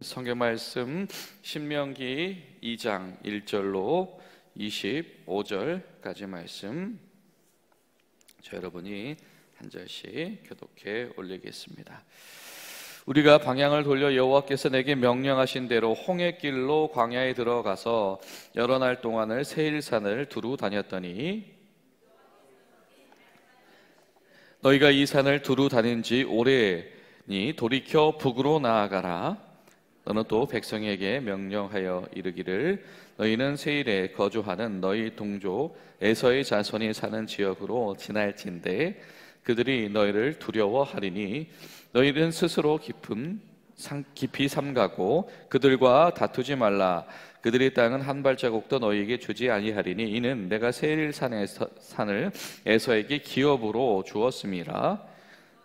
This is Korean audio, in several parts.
성경 말씀 신명기 2장 1절로 25절까지 말씀 여러분이 한 절씩 교독해 올리겠습니다. 우리가 방향을 돌려 여호와께서 내게 명령하신 대로 홍해길로 광야에 들어가서 여러 날 동안을 세일산을 두루 다녔더니 너희가 이 산을 두루 다닌 지 오래니 돌이켜 북으로 나아가라. 너는 또 백성에게 명령하여 이르기를 너희는 세일에 거주하는 너희 동족 에서의 자손이 사는 지역으로 지날진대 그들이 너희를 두려워하리니 너희는 스스로 깊이 삼가고 그들과 다투지 말라. 그들의 땅은 한 발자국도 너희에게 주지 아니하리니 이는 내가 세일 산을 에서에게 기업으로 주었음이라.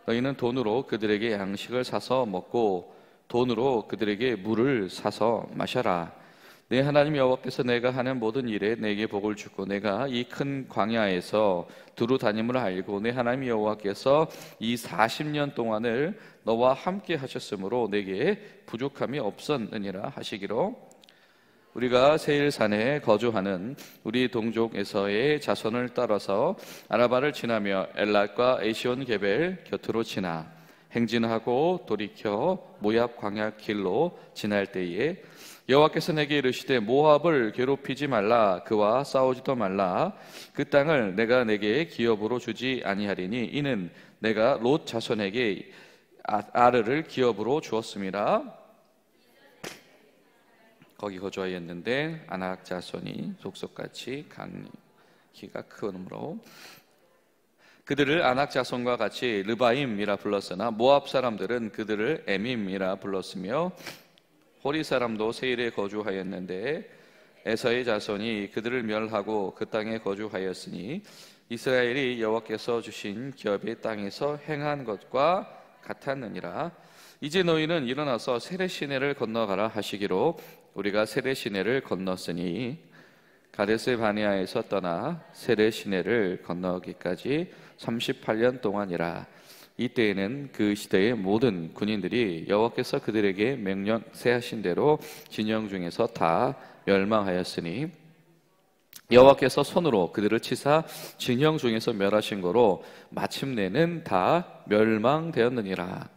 너희는 돈으로 그들에게 양식을 사서 먹고 돈으로 그들에게 물을 사서 마셔라. 내 하나님 여호와께서 내가 하는 모든 일에 내게 복을 주고 내가 이 큰 광야에서 두루 다님을 알고 내 하나님 여호와께서 이 40년 동안을 너와 함께 하셨으므로 내게 부족함이 없었느니라 하시기로 우리가 세일산에 거주하는 우리 동족에서의 자손을 따라서 아라바를 지나며 엘랏과 에시온 게벨 곁으로 지나 행진하고 돌이켜 모압 광야 길로 지날 때에 여호와께서 내게 이르시되 모압을 괴롭히지 말라. 그와 싸우지도 말라. 그 땅을 내가 내게 기업으로 주지 아니하리니 이는 내가 롯 자손에게 아르를 기업으로 주었음이라. 거기 거주하였는데 아낙 자손이 족속같이 강기가 크므로 그들을 아낙 자손과 같이 르바임이라 불렀으나 모압 사람들은 그들을 에밈이라 불렀으며 호리 사람도 세일에 거주하였는데 에서의 자손이 그들을 멸하고 그 땅에 거주하였으니 이스라엘이 여호와께서 주신 기업의 땅에서 행한 것과 같았느니라. 이제 너희는 일어나서 세례 시내를 건너가라 하시기로 우리가 세례 시내를 건넜으니 가데스 바네아에서 떠나 세례 시내를 건너기까지 38년 동안이라. 이때에는 그 시대의 모든 군인들이 여호와께서 그들에게 명령하신 대로 진영 중에서 다 멸망하였으니 여호와께서 손으로 그들을 치사 진영 중에서 멸하신 거로 마침내는 다 멸망되었느니라.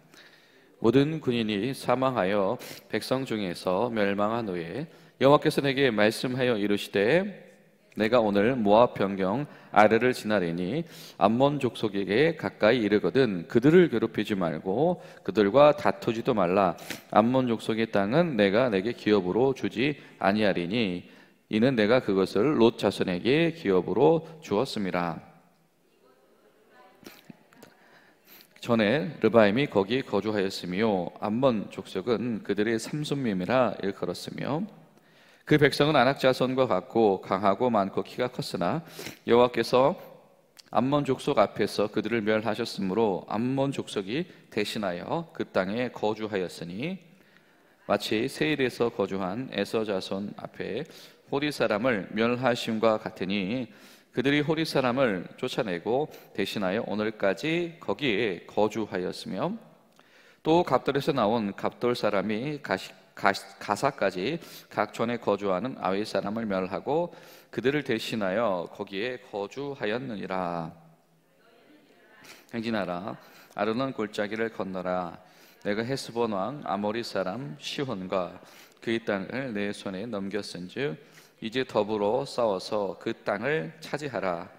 모든 군인이 사망하여 백성 중에서 멸망한 후에 여호와께서 내게 말씀하여 이르시되 내가 오늘 모압 변경 아르를 지나리니 암몬 족속에게 가까이 이르거든 그들을 괴롭히지 말고 그들과 다투지도 말라. 암몬 족속의 땅은 내가 내게 기업으로 주지 아니하리니 이는 내가 그것을 롯 자손에게 기업으로 주었음이라. 전에 르바임이 거기 거주하였으며 암몬 족속은 그들의 삼손밈이라 일컬었으며 그 백성은 아낙 자손과 같고 강하고 많고 키가 컸으나 여호와께서 암몬 족속 앞에서 그들을 멸하셨으므로 암몬 족속이 대신하여 그 땅에 거주하였으니 마치 세일에서 거주한 에서 자손 앞에 호리 사람을 멸하심과 같으니 그들이 호리 사람을 쫓아내고 대신하여 오늘까지 거기에 거주하였으며 또 갑돌에서 나온 갑돌 사람이 가사까지 각 촌에 거주하는 아위 사람을 멸하고 그들을 대신하여 거기에 거주하였느니라. 행진하라. 아르논 골짜기를 건너라. 내가 헤스본 왕 아모리 사람 시혼과 그의 땅을 내 손에 넘겼은즉 이제 더불어 싸워서 그 땅을 차지하라.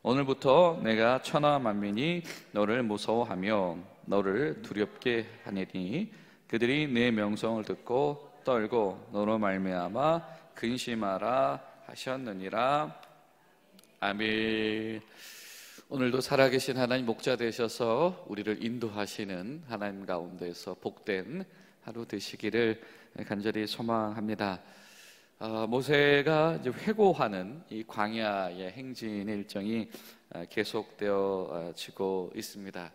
오늘부터 내가 천하 만민이 너를 무서워하며 너를 두렵게 하니니 그들이 내 명성을 듣고 떨고 너로 말미암아 근심하라 하셨느니라. 아멘. 오늘도 살아계신 하나님 목자 되셔서 우리를 인도하시는 하나님 가운데서 복된 하루 되시기를 간절히 소망합니다. 모세가 이제 회고하는 이 광야의 행진 일정이 계속되어지고 있습니다.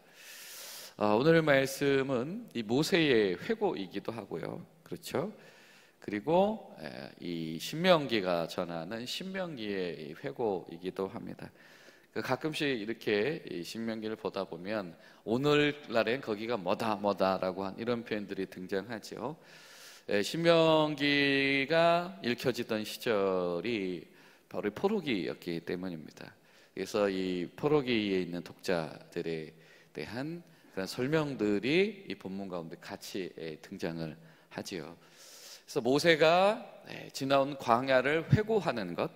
오늘 말씀은 이 모세의 회고이기도 하고요, 그렇죠? 그리고 이 신명기가 전하는 신명기의 회고이기도 합니다. 가끔씩 이렇게 이 신명기를 보다 보면 오늘날엔 거기가 뭐다라고 한 이런 표현들이 등장하죠. 신명기가 읽혀지던 시절이 바로 포로기였기 때문입니다. 그래서 이 포로기에 있는 독자들에 대한 그런 설명들이 이 본문 가운데 같이 등장을 하지요. 그래서 모세가 지나온 광야를 회고하는 것,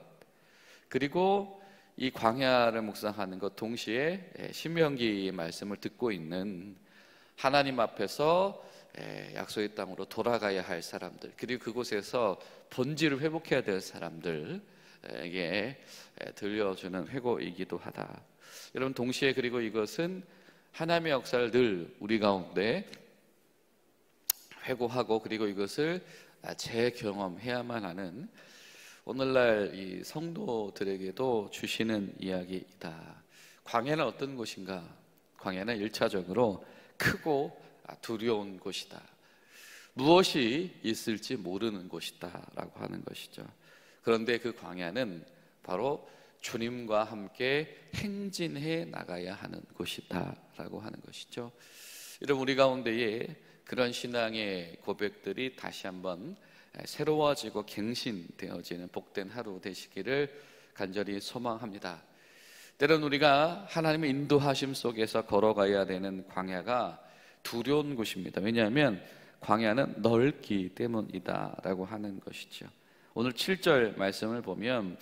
그리고 이 광야를 묵상하는 것 동시에 신명기의 말씀을 듣고 있는 하나님 앞에서 약속의 땅으로 돌아가야 할 사람들, 그리고 그곳에서 본질을 회복해야 될 사람들에게 들려주는 회고이기도 하다. 여러분, 동시에 그리고 이것은 하나님의 역사를 늘 우리 가운데 회고하고 그리고 이것을 재경험해야만 하는 오늘날 이 성도들에게도 주시는 이야기이다. 광야는 어떤 곳인가? 광야는 1차적으로 크고 두려운 곳이다. 무엇이 있을지 모르는 곳이다 라고 하는 것이죠. 그런데 그 광야는 바로 주님과 함께 행진해 나가야 하는 곳이다 라고 하는 것이죠. 여러분, 우리 가운데에 그런 신앙의 고백들이 다시 한번 새로워지고 갱신되어지는 복된 하루 되시기를 간절히 소망합니다. 때론 우리가 하나님의 인도하심 속에서 걸어가야 되는 광야가 두려운 곳입니다. 왜냐하면 광야는 넓기 때문이다 라고 하는 것이죠. 오늘 7절 말씀을 보면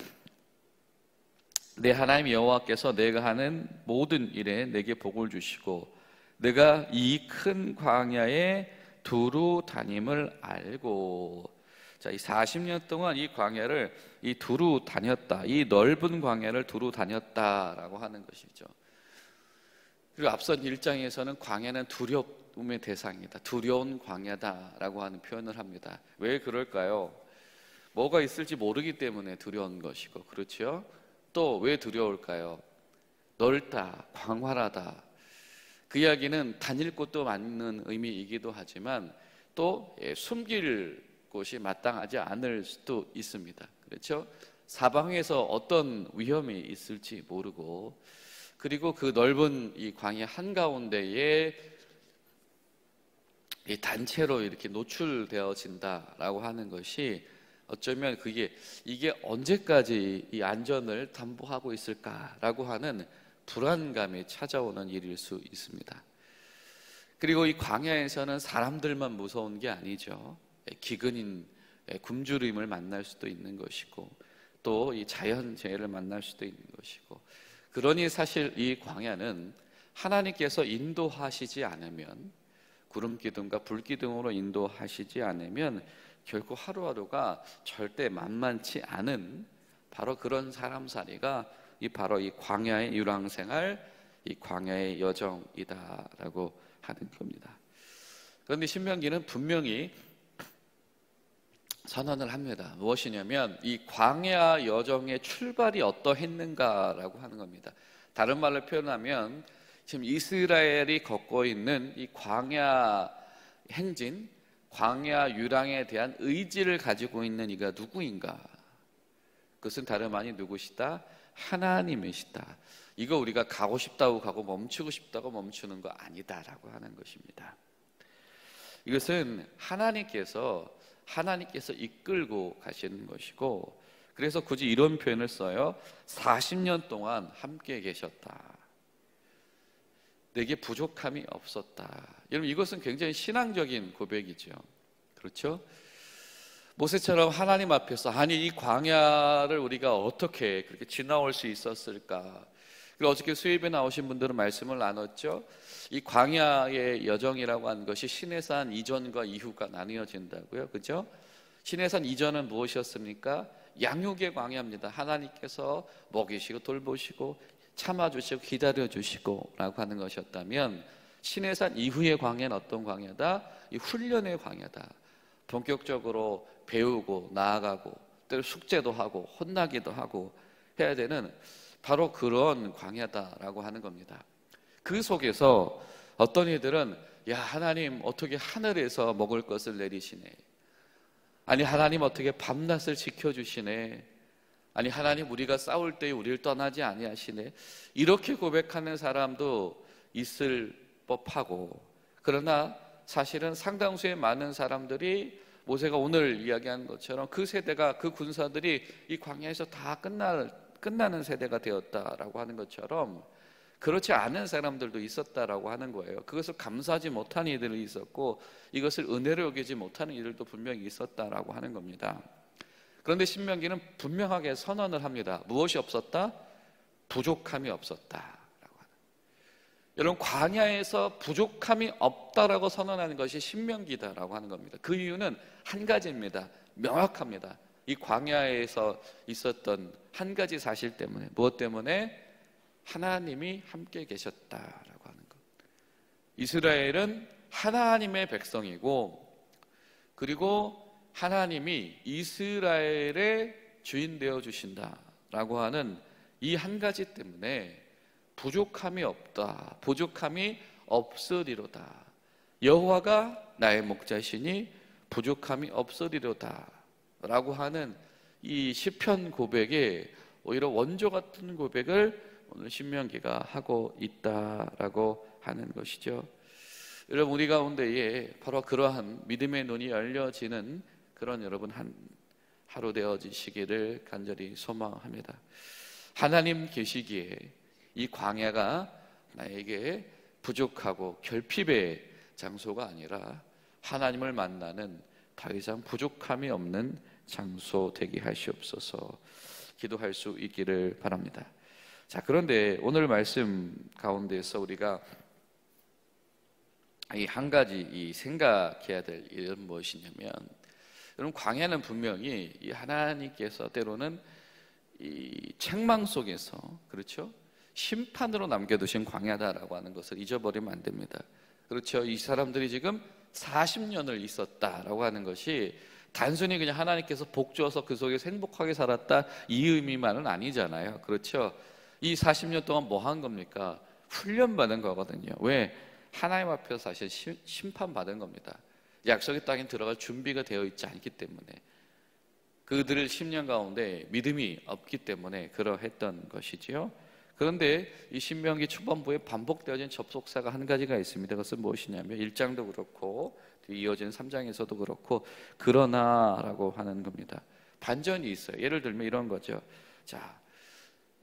내 하나님 여호와께서 내가 하는 모든 일에 내게 복을 주시고 내가 이 큰 광야에 두루 다님을 알고, 자, 이 40년 동안 이 광야를 이 두루 다녔다, 이 넓은 광야를 두루 다녔다라고 하는 것이죠. 그리고 앞선 1장에서는 광야는 두려움의 대상이다, 두려운 광야다라고 하는 표현을 합니다. 왜 그럴까요? 뭐가 있을지 모르기 때문에 두려운 것이고, 그렇죠? 또 왜 두려울까요? 넓다, 광활하다. 그 이야기는 다닐 곳도 맞는 의미이기도 하지만 또 숨길 곳이 마땅하지 않을 수도 있습니다. 그렇죠? 사방에서 어떤 위험이 있을지 모르고, 그리고 그 넓은 이 광야 한가운데에 이 단체로 이렇게 노출되어진다라고 하는 것이 어쩌면 이게 언제까지 이 안전을 담보하고 있을까라고 하는 불안감이 찾아오는 일일 수 있습니다. 그리고 이 광야에서는 사람들만 무서운 게 아니죠. 기근인 굶주림을 만날 수도 있는 것이고, 또 이 자연재해를 만날 수도 있는 것이고, 그러니 사실 이 광야는 하나님께서 인도하시지 않으면, 구름기둥과 불기둥으로 인도하시지 않으면 결코 하루하루가 절대 만만치 않은 바로 그런 사람살이가 바로 이 광야의 유랑생활, 이 광야의 여정이다라고 하는 겁니다. 그런데 신명기는 분명히 선언을 합니다. 무엇이냐면 이 광야 여정의 출발이 어떠했는가라고 하는 겁니다. 다른 말로 표현하면 지금 이스라엘이 걷고 있는 이 광야 행진, 광야 유랑에 대한 의지를 가지고 있는 이가 누구인가? 그것은 다름 아닌 누구시다? 하나님이시다. 이거 우리가 가고 싶다고 가고 멈추고 싶다고 멈추는 거 아니다라고 하는 것입니다. 이것은 하나님께서 이끌고 가시는 것이고, 그래서 굳이 이런 표현을 써요. 40년 동안 함께 계셨다. 내게 부족함이 없었다. 여러분, 이것은 굉장히 신앙적인 고백이죠. 그렇죠? 모세처럼 하나님 앞에서 아니 이 광야를 우리가 어떻게 그렇게 지나올 수 있었을까? 그리고 어저께 수입에 나오신 분들은 말씀을 나눴죠. 이 광야의 여정이라고 하는 것이 시내산 이전과 이후가 나뉘어진다고요. 그죠? 시내산 이전은 무엇이었습니까? 양육의 광야입니다. 하나님께서 먹이시고 돌보시고 참아주시고 기다려주시고 라고 하는 것이었다면, 시내산 이후의 광야는 어떤 광야다? 이 훈련의 광야다. 본격적으로 배우고 나아가고 또 숙제도 하고 혼나기도 하고 해야 되는 바로 그런 광야다라고 하는 겁니다. 그 속에서 어떤 이들은 야, 하나님 어떻게 하늘에서 먹을 것을 내리시네, 아니 하나님 어떻게 밤낮을 지켜주시네, 아니 하나님 우리가 싸울 때 우리를 떠나지 아니하시네, 이렇게 고백하는 사람도 있을 법하고, 그러나 사실은 상당수의 많은 사람들이 모세가 오늘 이야기한 것처럼 그 세대가, 그 군사들이 이 광야에서 다 끝나는 세대가 되었다라고 하는 것처럼 그렇지 않은 사람들도 있었다라고 하는 거예요. 그것을 감사하지 못한 이들이 있었고 이것을 은혜로 여기지 못하는 이들도 분명히 있었다라고 하는 겁니다. 그런데 신명기는 분명하게 선언을 합니다. 무엇이 없었다? 부족함이 없었다. 여러분, 광야에서 부족함이 없다라고 선언하는 것이 신명기다라고 하는 겁니다. 그 이유는 한 가지입니다. 명확합니다. 이 광야에서 있었던 한 가지 사실 때문에, 무엇 때문에? 하나님이 함께 계셨다라고 하는 것. 이스라엘은 하나님의 백성이고, 그리고 하나님이 이스라엘의 주인 되어 주신다라고 하는 이 한 가지 때문에 부족함이 없다, 부족함이 없으리로다. 여호와가 나의 목자시니 부족함이 없으리로다 라고 하는 이 시편 고백에 오히려 원조 같은 고백을 오늘 신명기가 하고 있다라고 하는 것이죠. 여러분, 우리 가운데에 바로 그러한 믿음의 눈이 열려지는 그런 여러분 하루 되어지시기를 간절히 소망합니다. 하나님 계시기에 이 광야가 나에게 부족하고 결핍의 장소가 아니라 하나님을 만나는 더 이상 부족함이 없는 장소 되게 하시옵소서. 기도할 수 있기를 바랍니다. 자, 그런데 오늘 말씀 가운데서 우리가 이 한 가지 생각해야 될 일은 무엇이냐면, 여러분, 광야는 분명히 이 하나님께서 때로는 이 책망 속에서, 그렇죠? 심판으로 남겨두신 광야다라고 하는 것을 잊어버리면 안 됩니다. 그렇죠? 이 사람들이 지금 40년을 있었다라고 하는 것이 단순히 그냥 하나님께서 복 주어서 그 속에서 행복하게 살았다 이 의미만은 아니잖아요. 그렇죠? 이 40년 동안 뭐 한 겁니까? 훈련받은 거거든요. 왜? 하나님 앞에서 사실 심판받은 겁니다. 약속의 땅에 들어갈 준비가 되어 있지 않기 때문에, 그들의 10년 가운데 믿음이 없기 때문에 그러했던 것이지요. 그런데 이 신명기 초반부에 반복되어진 접속사가 한 가지가 있습니다. 그것은 무엇이냐면 1장도 그렇고 이어진 3장에서도 그렇고 그러나 라고 하는 겁니다. 반전이 있어요. 예를 들면 이런 거죠. 자,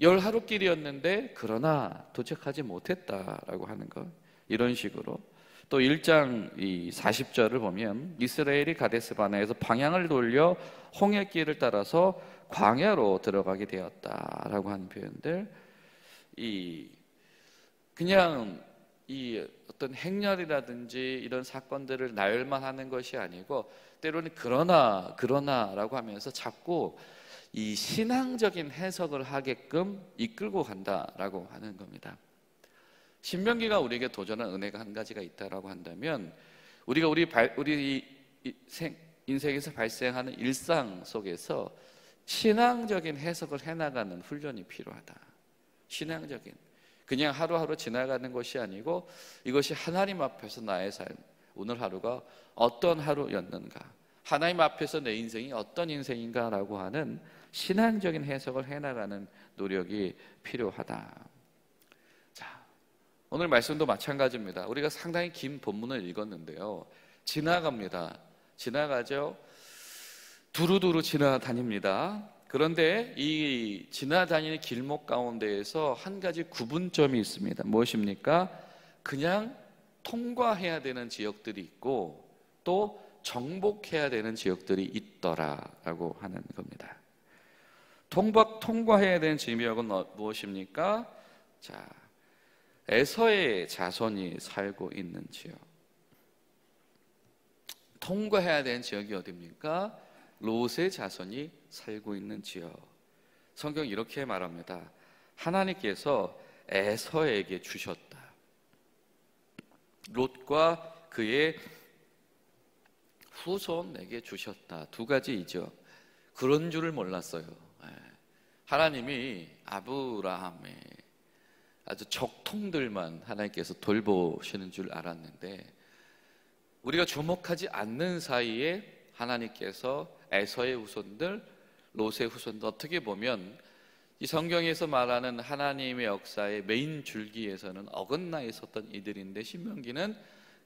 10하루길이었는데 그러나 도착하지 못했다라고 하는 것. 이런 식으로. 또 1장 40절을 보면 이스라엘이 가데스 바네에서 방향을 돌려 홍해길을 따라서 광야로 들어가게 되었다라고 하는 표현들, 그냥 어떤 행렬이라든지 이런 사건들을 나열만 하는 것이 아니고 때로는 그러나라고 하면서 자꾸 이 신앙적인 해석을 하게끔 이끌고 간다라고 하는 겁니다. 신명기가 우리에게 도전한 은혜가 한 가지가 있다라고 한다면, 우리가 우리 인생에서 발생하는 일상 속에서 신앙적인 해석을 해나가는 훈련이 필요하다. 신앙적인, 그냥 하루하루 지나가는 것이 아니고 이것이 하나님 앞에서 나의 삶, 오늘 하루가 어떤 하루였는가, 하나님 앞에서 내 인생이 어떤 인생인가라고 하는 신앙적인 해석을 해나가는 노력이 필요하다. 자, 오늘 말씀도 마찬가지입니다. 우리가 상당히 긴 본문을 읽었는데요, 지나가죠. 두루두루 지나다닙니다. 그런데 이 지나다니는 길목 가운데에서 한 가지 구분점이 있습니다. 무엇입니까? 그냥 통과해야 되는 지역들이 있고 또 정복해야 되는 지역들이 있더라라고 하는 겁니다. 통과해야 되는 지역은 무엇입니까? 자, 에서의 자손이 살고 있는 지역. 통과해야 되는 지역이 어디입니까? 롯의 자손이 살고 있는 지역. 성경이 이렇게 말합니다. 하나님께서 에서에게 주셨다. 롯과 그의 후손에게 주셨다. 두 가지이죠. 그런 줄을 몰랐어요. 하나님이 아브라함의 아주 적통들만 하나님께서 돌보시는 줄 알았는데, 우리가 주목하지 않는 사이에 하나님께서 에서의 후손들, 롯의 후손들, 어떻게 보면 이 성경에서 말하는 하나님의 역사의 메인 줄기에서는 어긋나 있었던 이들인데, 신명기는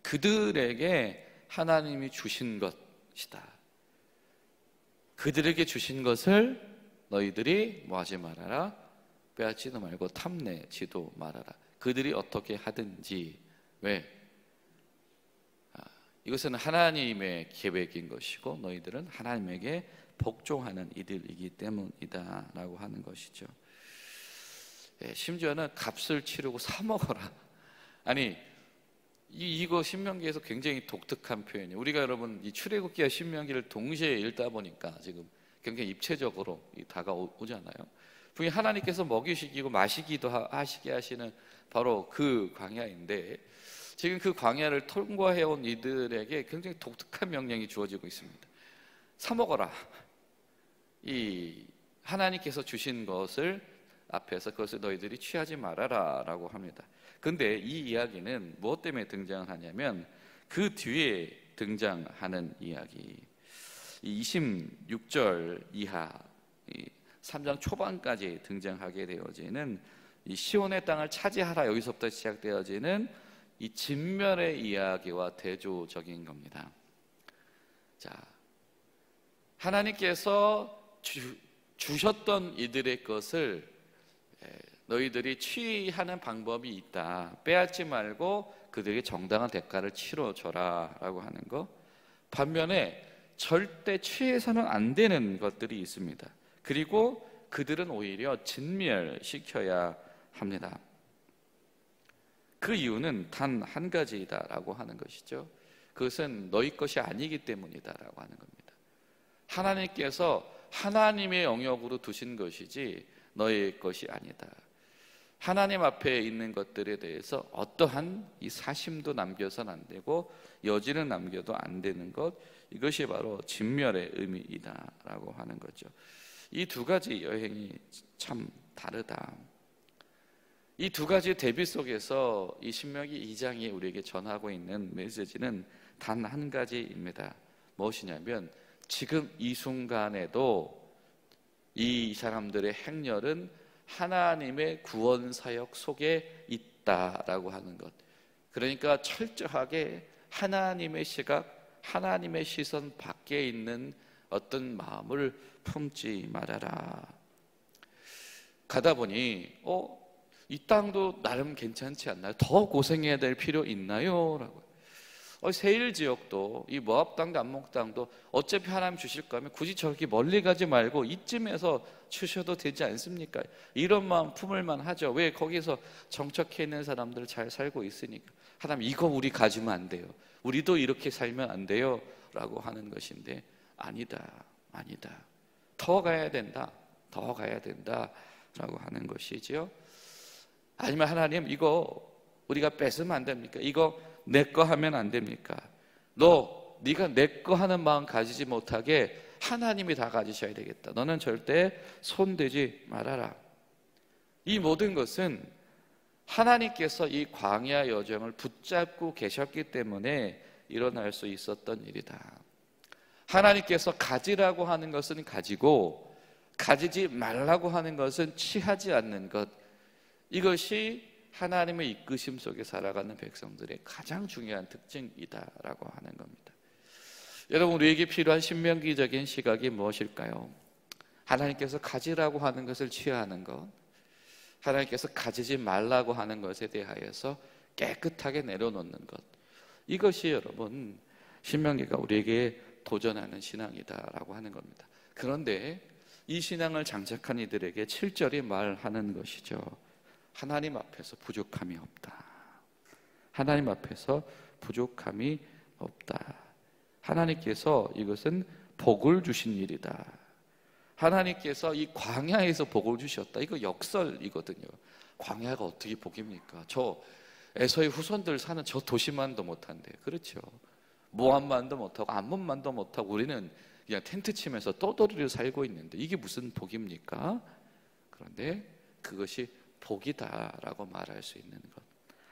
그들에게 하나님이 주신 것이다, 그들에게 주신 것을 너희들이 뭐하지 말아라, 빼앗지도 말고 탐내지도 말아라. 그들이 어떻게 하든지. 왜? 이것은 하나님의 계획인 것이고 너희들은 하나님에게 복종하는 이들이기 때문이다 라고 하는 것이죠. 심지어는 값을 치르고 사 먹어라. 아니, 이거 신명기에서 굉장히 독특한 표현이에요. 우리가 여러분 이 출애굽기와 신명기를 동시에 읽다 보니까 지금 굉장히 입체적으로 다가오잖아요. 분명히 하나님께서 먹이시기고 마시기도 하시게 하시는 바로 그 광야인데, 지금 그 광야를 통과해온 이들에게 굉장히 독특한 명령이 주어지고 있습니다. 사 먹어라. 이 하나님께서 주신 것을 앞에서 그것을 너희들이 취하지 말아라 라고 합니다. 근데 이 이야기는 무엇 때문에 등장하냐면 그 뒤에 등장하는 이야기, 26절 이하 3장 초반까지 등장하게 되어지는 이 시온의 땅을 차지하라, 여기서부터 시작되어지는 이 진멸의 이야기와 대조적인 겁니다. 자, 하나님께서 주셨던 이들의 것을 너희들이 취하는 방법이 있다, 빼앗지 말고 그들에게 정당한 대가를 치러줘라 라고 하는 것. 반면에 절대 취해서는 안 되는 것들이 있습니다. 그리고 그들은 오히려 진멸시켜야 합니다. 그 이유는 단 한 가지이다라고 하는 것이죠. 그것은 너희 것이 아니기 때문이다라고 하는 겁니다. 하나님께서 하나님의 영역으로 두신 것이지 너희의 것이 아니다. 하나님 앞에 있는 것들에 대해서 어떠한 이 사심도 남겨서는 안 되고 여지는 남겨도 안 되는 것, 이것이 바로 진멸의 의미이다라고 하는 거죠. 이 두 가지 여행이 참 다르다. 이 두 가지 대비 속에서 이 신명기 2장이 우리에게 전하고 있는 메시지는 단 한 가지입니다. 무엇이냐면 지금 이 순간에도 이 사람들의 행렬은 하나님의 구원 사역 속에 있다라고 하는 것. 그러니까 철저하게 하나님의 시각, 하나님의 시선 밖에 있는 어떤 마음을 품지 말아라. 가다 보니 이 땅도 나름 괜찮지 않나요? 더 고생해야 될 필요 있나요? 라고. 세일 지역도, 이 모압 땅도 암몬 땅도 어차피 하나님 주실 거면 굳이 저렇게 멀리 가지 말고 이쯤에서 주셔도 되지 않습니까? 이런 마음 품을 만하죠. 왜? 거기서 정착해 있는 사람들 잘 살고 있으니까. 하나님, 이거 우리 가지면 안 돼요. 우리도 이렇게 살면 안 돼요 라고 하는 것인데, 아니다, 더 가야 된다, 더 가야 된다 라고 하는 것이지요. 아니면 하나님, 이거 우리가 뺏으면 안 됩니까? 이거 내 거 하면 안 됩니까? 네가 내 거 하는 마음 가지지 못하게 하나님이 다 가지셔야 되겠다. 너는 절대 손대지 말아라. 이 모든 것은 하나님께서 이 광야 여정을 붙잡고 계셨기 때문에 일어날 수 있었던 일이다. 하나님께서 가지라고 하는 것은 가지고 가지지 말라고 하는 것은 취하지 않는 것, 이것이 하나님의 이끄심 속에 살아가는 백성들의 가장 중요한 특징이다라고 하는 겁니다. 여러분, 우리에게 필요한 신명기적인 시각이 무엇일까요? 하나님께서 가지라고 하는 것을 취하는 것, 하나님께서 가지지 말라고 하는 것에 대하여서 깨끗하게 내려놓는 것, 이것이 여러분 신명기가 우리에게 도전하는 신앙이다라고 하는 겁니다. 그런데 이 신앙을 장착한 이들에게 7절이 말하는 것이죠. 하나님 앞에서 부족함이 없다. 하나님 앞에서 부족함이 없다. 하나님께서 이것은 복을 주신 일이다. 하나님께서 이 광야에서 복을 주셨다. 이거 역설이거든요. 광야가 어떻게 복입니까? 저 에서의 후손들 사는 저 도시만도 못한대요. 그렇죠. 모압만도 못하고 암몬만도 못하고 우리는 그냥 텐트 치면서 떠돌이로 살고 있는데 이게 무슨 복입니까? 그런데 그것이 복이다라고 말할 수 있는 것,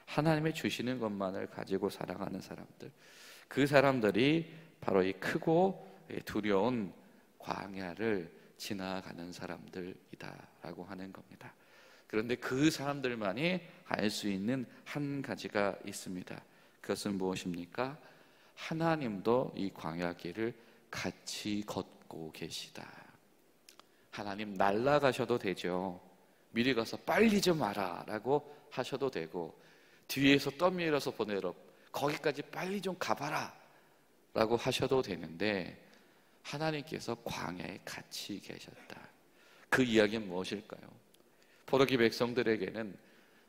하나님의 주시는 것만을 가지고 살아가는 사람들, 그 사람들이 바로 이 크고 두려운 광야를 지나가는 사람들이다라고 하는 겁니다. 그런데 그 사람들만이 알 수 있는 한 가지가 있습니다. 그것은 무엇입니까? 하나님도 이 광야길을 같이 걷고 걷고 계시다. 하나님 날아가셔도 되죠. 미리 가서 빨리 좀 와라 라고 하셔도 되고, 뒤에서 떠밀어서 보내러 거기까지 빨리 좀 가봐라 라고 하셔도 되는데, 하나님께서 광야에 같이 계셨다. 그 이야기는 무엇일까요? 포로기 백성들에게는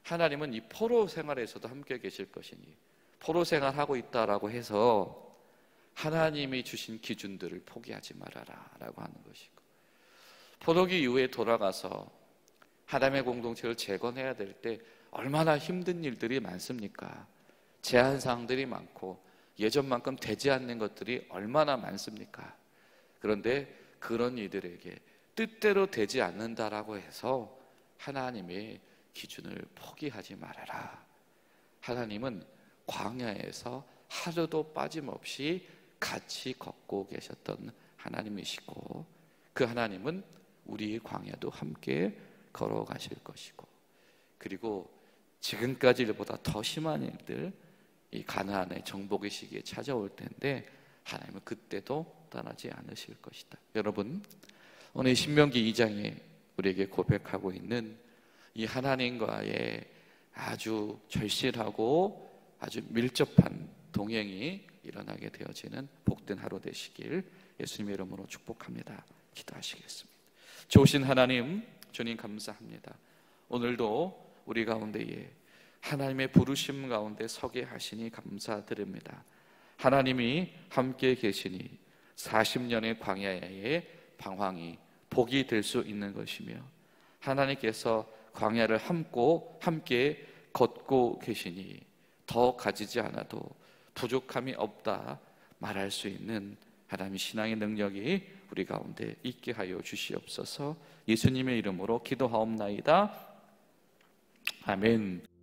하나님은 이 포로 생활에서도 함께 계실 것이니, 포로 생활하고 있다라고 해서 하나님이 주신 기준들을 포기하지 말아라 라고 하는 것이고, 포로기 이후에 돌아가서 하나님의 공동체를 재건해야 될 때 얼마나 힘든 일들이 많습니까? 제한사항들이 많고 예전만큼 되지 않는 것들이 얼마나 많습니까? 그런데 그런 이들에게 뜻대로 되지 않는다라고 해서 하나님의 기준을 포기하지 말아라. 하나님은 광야에서 하루도 빠짐없이 같이 걷고 계셨던 하나님이시고, 그 하나님은 우리의 광야도 함께 걸어가실 것이고, 그리고 지금까지 일보다 더 심한 일들, 이 가나안의 정복의 시기에 찾아올 텐데 하나님은 그때도 떠나지 않으실 것이다. 여러분, 오늘 신명기 2장에 우리에게 고백하고 있는 이 하나님과의 아주 절실하고 아주 밀접한 동행이 일어나게 되어지는 복된 하루 되시길 예수님의 이름으로 축복합니다. 기도하시겠습니다. 좋으신 하나님, 주님 감사합니다. 오늘도 우리 가운데에 하나님의 부르심 가운데 서게 하시니 감사드립니다. 하나님이 함께 계시니 40년의 광야의 방황이 복이 될 수 있는 것이며, 하나님께서 광야를 함께 걷고 계시니 더 가지지 않아도 부족함이 없다 말할 수 있는 하나님의 신앙의 능력이 우리 가운데 있게 하여 주시옵소서. 예수님의 이름으로 기도하옵나이다. 아멘.